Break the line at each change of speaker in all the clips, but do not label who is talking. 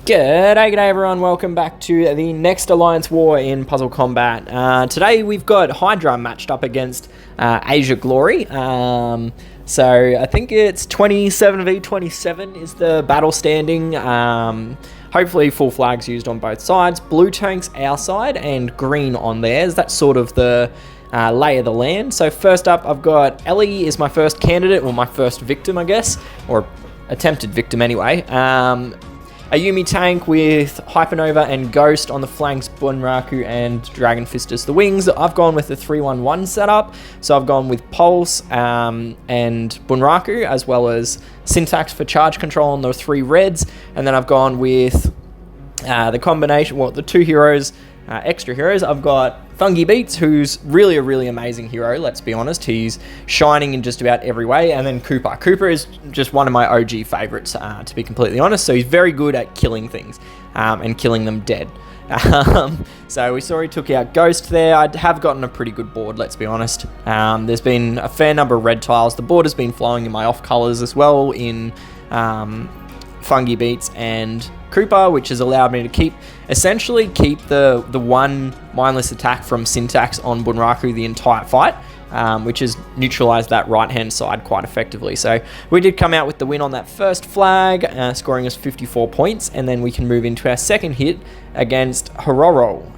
G'day everyone, welcome back to the next Alliance War in PuzzleCombat. Today we've got HYDRA matched up against Asia Glory. So I think it's 27v27 is the battle standing. Hopefully full flags used on both sides. Blue tank's our side and green on theirs. That's sort of the lay of the land. So first up I've got Ellie is my first candidate, or my first victim I guess, or attempted victim anyway. A Yumi tank with Hypernova and Ghost on the flanks, Bunraku and Dragon Fist as the wings. I've gone with the 3-1-1 setup, so I've gone with Pulse and Bunraku, as well as Syntax for charge control on the 3 reds, and then I've gone with the combination, well, the 2 heroes, extra heroes. I've got Fungi Beats, who's really a really amazing hero, let's be honest. He's shining in just about every way. And then Cooper. Cooper is just one of my OG favorites, to be completely honest. So he's very good at killing things and killing them dead. So we saw he took out Ghost there. I have gotten a pretty good board, let's be honest. There's been a fair number of red tiles. The board has been flowing in my off colors as well in Fungi Beats and Cooper, which has allowed me to essentially keep the one mindless attack from Syntax on Bunraku the entire fight, which has neutralized that right hand side quite effectively. So we did come out with the win on that first flag, scoring us 54 points, and then we can move into our second hit against Heroro,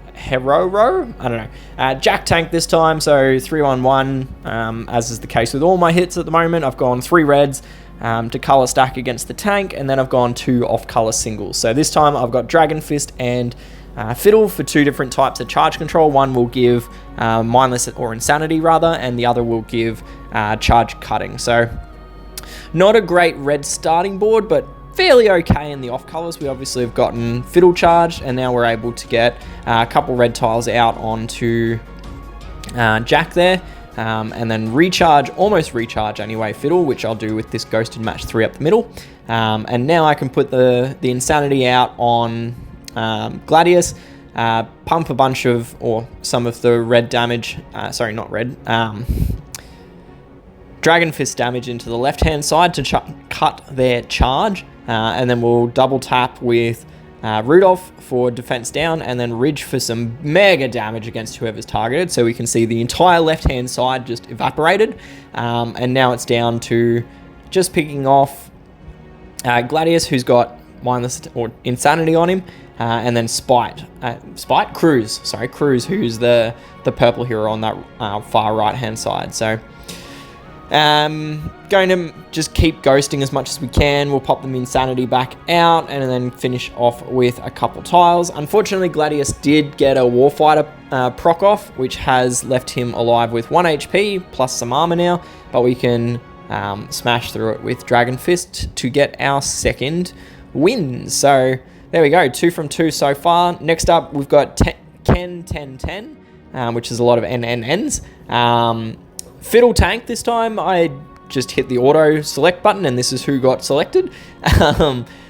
I don't know. Jack tank this time, so 3-1-1, as is the case with all my hits at the moment. I've gone 3 reds to colour stack against the tank, and then I've gone 2 off-colour singles. So this time I've got Dragon Fist and Fiddle for 2 different types of charge control. One will give mindless or insanity rather, and the other will give charge cutting. So not a great red starting board, but fairly okay in the off colors. We obviously have gotten Fiddle charged, and now we're able to get a couple red tiles out onto Jack there. And then almost recharge anyway, Fiddle, which I'll do with this Ghosted Match 3 up the middle. And now I can put the Insanity out on Gladius, pump a bunch of, or some of the red damage, sorry, not red, Dragon Fist damage into the left-hand side to cut their charge. And then we'll double tap with Rudolph for defense down, and then Ridge for some mega damage against whoever's targeted. So we can see the entire left-hand side just evaporated. And now it's down to just picking off Gladius, who's got mindless or insanity on him, and then Cruz, who's the purple hero on that far right-hand side. So going to just keep ghosting as much as we can. We'll pop the Insanity back out and then finish off with a couple tiles. Unfortunately, Gladius did get a Warfighter proc off, which has left him alive with 1 HP plus some armor now, but we can smash through it with Dragon Fist to get our second win. So there we go, 2 from 2 so far. Next up, we've got Ken 10-10, which is a lot of NNNs. Fiddle tank this time. I just hit the auto select button and this is who got selected.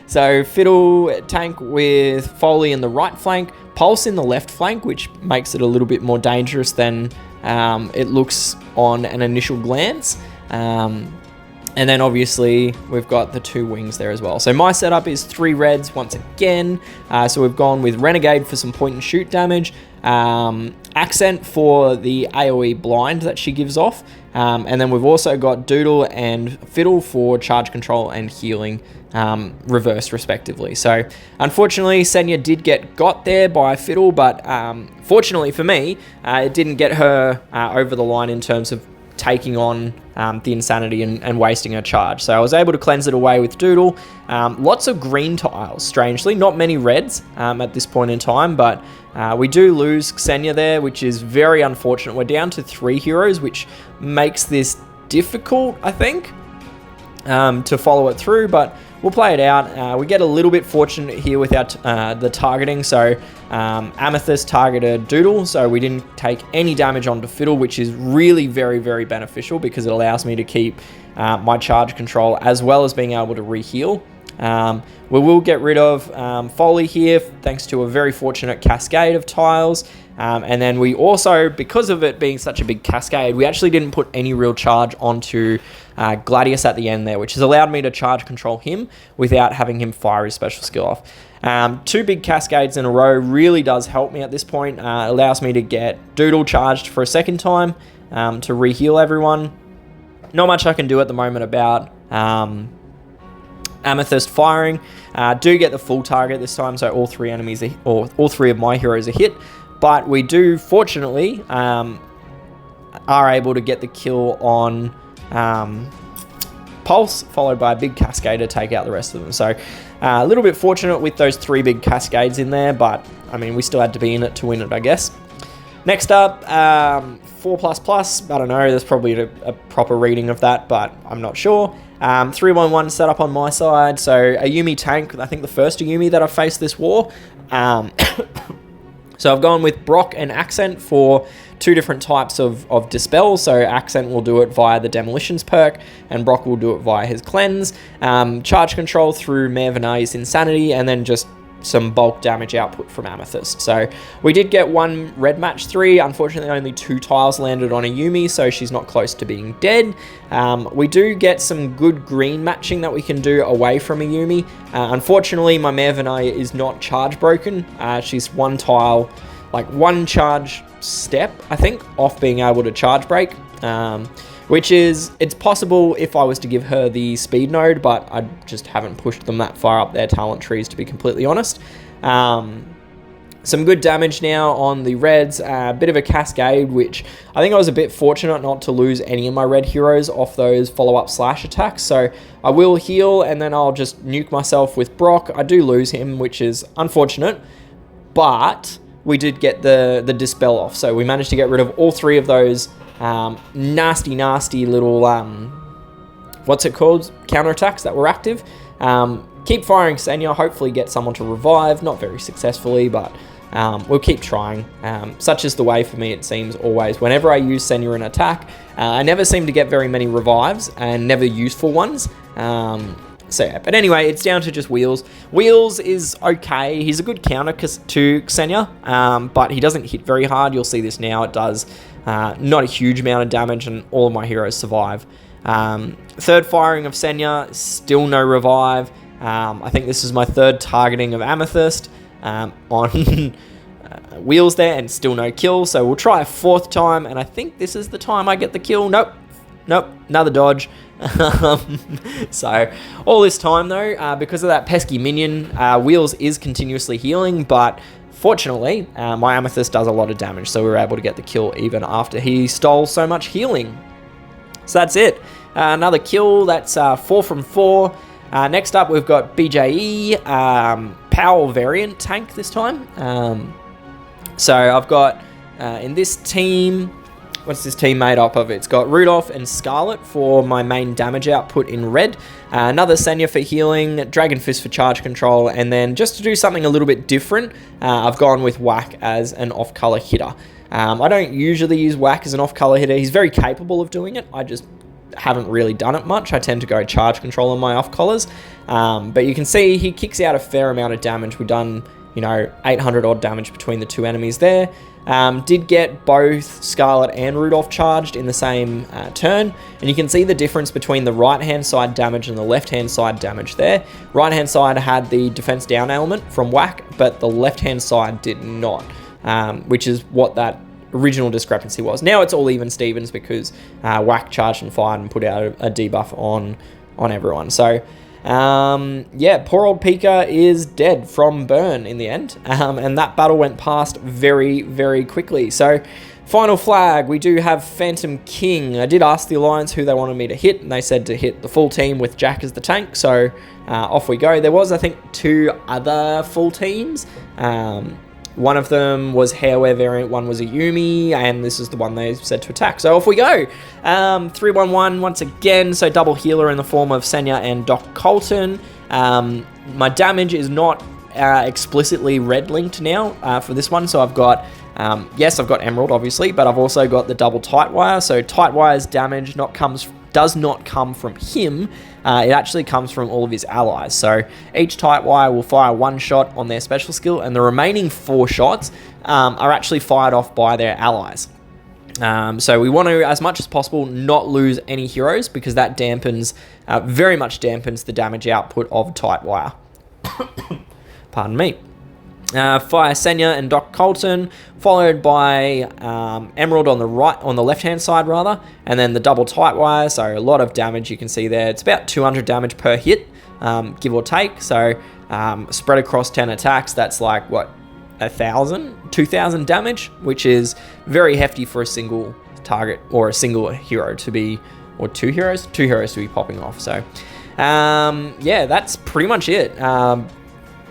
So Fiddle tank with Foley in the right flank, Pulse in the left flank, which makes it a little bit more dangerous than it looks on an initial glance. And then obviously we've got the 2 wings there as well. So my setup is 3 reds once again. So we've gone with Renegade for some point and shoot damage, Accent for the AoE blind that she gives off, and then we've also got Doodle and Fiddle for charge control and healing reversed respectively. So unfortunately Senya did get got there by Fiddle, but fortunately for me it didn't get her over the line in terms of taking on the Insanity and wasting her charge. So I was able to cleanse it away with Doodle. Lots of green tiles, strangely. Not many reds at this point in time, but we do lose Xenia there, which is very unfortunate. We're down to 3 heroes, which makes this difficult, I think, to follow it through, but we'll play it out. We get a little bit fortunate here with the targeting. So Amethyst targeted Doodle, so we didn't take any damage onto Fiddle, which is really very, very beneficial because it allows me to keep my charge control as well as being able to re-heal. We will get rid of Foley here thanks to a very fortunate cascade of tiles. And then we also, because of it being such a big cascade, we actually didn't put any real charge onto Gladius at the end there, which has allowed me to charge control him without having him fire his special skill off. 2 big cascades in a row really does help me at this point. It allows me to get Doodle charged for a second time to re-heal everyone. Not much I can do at the moment about Amethyst firing. Do get the full target this time, so all 3 enemies or all 3 of my heroes are hit. But we do, fortunately, are able to get the kill on Pulse, followed by a big cascade to take out the rest of them. So a little bit fortunate with those 3 big cascades in there, but I mean, we still had to be in it to win it, I guess. Next up, 4++. I don't know, there's probably a proper reading of that, but I'm not sure. 3-1-1 set up on my side, so a Yuumi tank, I think the first Yuumi that I've faced this war. So I've gone with Brock and Accent for 2 different types of Dispel. So Accent will do it via the Demolitions perk, and Brock will do it via his Cleanse. Charge control through Mayor Vinay's Insanity, and then just some bulk damage output from Amethyst. So we did get 1 red match 3. Unfortunately, only 2 tiles landed on a Yuumi, so she's not close to being dead. We do get some good green matching that we can do away from a Yuumi. Unfortunately, my Mayor Vinay is not charge broken. She's 1 tile, like 1 charge step, I think, off being able to charge break. Which is, it's possible if I was to give her the speed node, but I just haven't pushed them that far up their talent trees, to be completely honest. Some good damage now on the reds, a bit of a cascade, which I think I was a bit fortunate not to lose any of my red heroes off those follow-up slash attacks. So I will heal, and then I'll just nuke myself with Brock. I do lose him, which is unfortunate, but we did get the Dispel off. So we managed to get rid of all 3 of those nasty little what's it called, counterattacks that were active. Keep firing Senya, hopefully get someone to revive, not very successfully, but we'll keep trying. Such is the way for me, it seems, always. Whenever I use Senya in attack, I never seem to get very many revives, and never useful ones. So yeah, but anyway, it's down to just Wheels. Wheels is okay. He's a good counter to Xenia, but he doesn't hit very hard. You'll see this now. It does not a huge amount of damage, and all of my heroes survive. 3rd firing of Xenia, still no revive. I think this is my 3rd targeting of Amethyst on Wheels there, and still no kill. So we'll try a 4th time, and I think this is the time I get the kill. Nope, another dodge. So all this time though, because of that pesky minion, Wheels is continuously healing, but fortunately my Amethyst does a lot of damage, so we were able to get the kill even after he stole so much healing. So that's it. Another kill. That's 4 from 4. Next up we've got BJE, Powell variant tank this time. So I've got in this team, what's this team made up of? It's got Rudolph and Scarlet for my main damage output in red. Another Senya for healing, Dragon Fist for charge control, and then just to do something a little bit different, I've gone with Whack as an off-color hitter. I don't usually use Whack as an off-color hitter. He's very capable of doing it. I just haven't really done it much. I tend to go charge control on my off-colors. But you can see he kicks out a fair amount of damage. We've done, 800 odd damage between the 2 enemies there. Did get both Scarlet and Rudolph charged in the same turn, and you can see the difference between the right-hand side damage and the left-hand side damage there. Right-hand side had the defense down element from Whack, but the left-hand side did not, which is what that original discrepancy was. Now it's all even Stevens because Whack charged and fired and put out a debuff on everyone. So yeah, poor old Pika is dead from burn in the end, and that battle went past very, very quickly. So final flag, we do have Phantom King. I did ask the Alliance who they wanted me to hit, and they said to hit the full team with Jack as the tank, so off we go. There was, I think, 2 other full teams. One of them was Hairwear variant, one was a Yuumi, and this is the one they said to attack. So off we go. 3-1-1 once again, so double healer in the form of Senya and Doc Colton. My damage is not explicitly red linked now for this one, so I've got, yes, I've got Emerald obviously, but I've also got the double tight wire. So tight wire's damage does not come from him. It actually comes from all of his allies. So each Tightwire will fire 1 shot on their special skill, and the remaining 4 shots are actually fired off by their allies. So we want to, as much as possible, not lose any heroes, because that dampens, very much dampens the damage output of Tightwire. Pardon me. Fire Senya and Doc Colton, followed by Emerald on the left-hand side rather, and then the double Tightwire. So a lot of damage you can see there. It's about 200 damage per hit, give or take. So spread across 10 attacks, that's like what, 2,000 damage, which is very hefty for a single target or a single hero to be, or 2 heroes to be popping off. So yeah, that's pretty much it.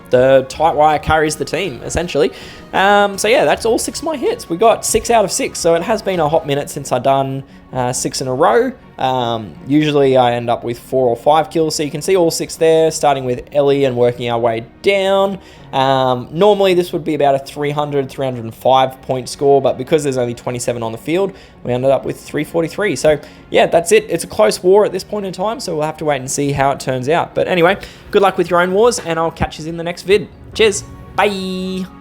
The Tightwire carries the team, essentially. So yeah, that's all 6 of my hits. We got 6 out of 6, so it has been a hot minute since I've done 6 in a row. Usually I end up with 4 or 5 kills, so you can see all 6 there, starting with Ellie and working our way down. Normally this would be about a 305 point score, but because there's only 27 on the field, we ended up with 343. So yeah, that's it. It's a close war at this point in time, so we'll have to wait and see how it turns out. But anyway, good luck with your own wars, and I'll catch you in the next vid. Cheers. Bye.